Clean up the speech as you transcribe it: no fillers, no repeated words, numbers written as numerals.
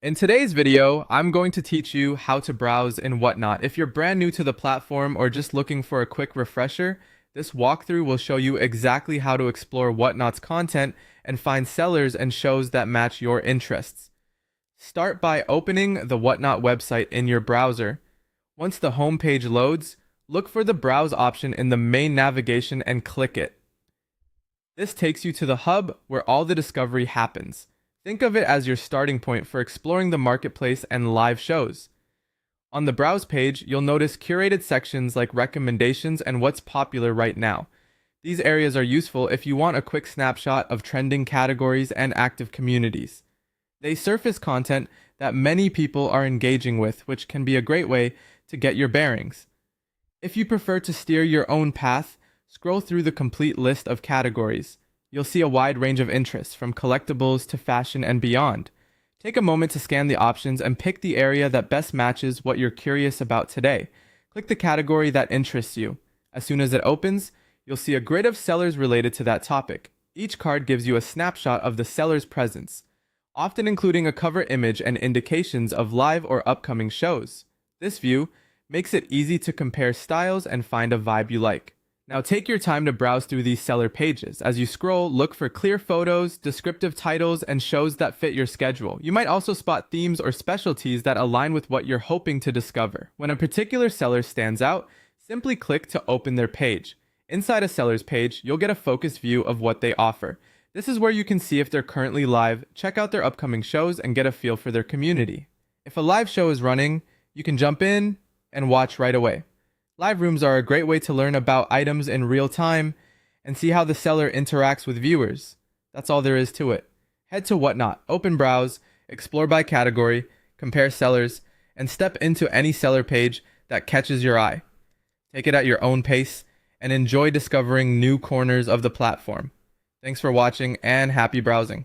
In today's video, I'm going to teach you how to browse in Whatnot. If you're brand new to the platform or just looking for a quick refresher, this walkthrough will show you exactly how to explore Whatnot's content and find sellers and shows that match your interests. Start by opening the Whatnot website in your browser. Once the home page loads, look for the Browse option in the main navigation and click it. This takes you to the hub where all the discovery happens. Think of it as your starting point for exploring the marketplace and live shows. On the Browse page, you'll notice curated sections like recommendations and what's popular right now. These areas are useful if you want a quick snapshot of trending categories and active communities. They surface content that many people are engaging with, which can be a great way to get your bearings. If you prefer to steer your own path, scroll through the complete list of categories. You'll see a wide range of interests, from collectibles to fashion and beyond. Take a moment to scan the options and pick the area that best matches what you're curious about today. Click the category that interests you. As soon as it opens, you'll see a grid of sellers related to that topic. Each card gives you a snapshot of the seller's presence, often including a cover image and indications of live or upcoming shows. This view makes it easy to compare styles and find a vibe you like. Now take your time to browse through these seller pages. As you scroll, look for clear photos, descriptive titles, and shows that fit your schedule. You might also spot themes or specialties that align with what you're hoping to discover. When a particular seller stands out, simply click to open their page. Inside a seller's page, you'll get a focused view of what they offer. This is where you can see if they're currently live, check out their upcoming shows, and get a feel for their community. If a live show is running, you can jump in and watch right away. Live rooms are a great way to learn about items in real time and see how the seller interacts with viewers. That's all there is to it. Head to Whatnot, open Browse, explore by category, compare sellers, and step into any seller page that catches your eye. Take it at your own pace and enjoy discovering new corners of the platform. Thanks for watching and happy browsing.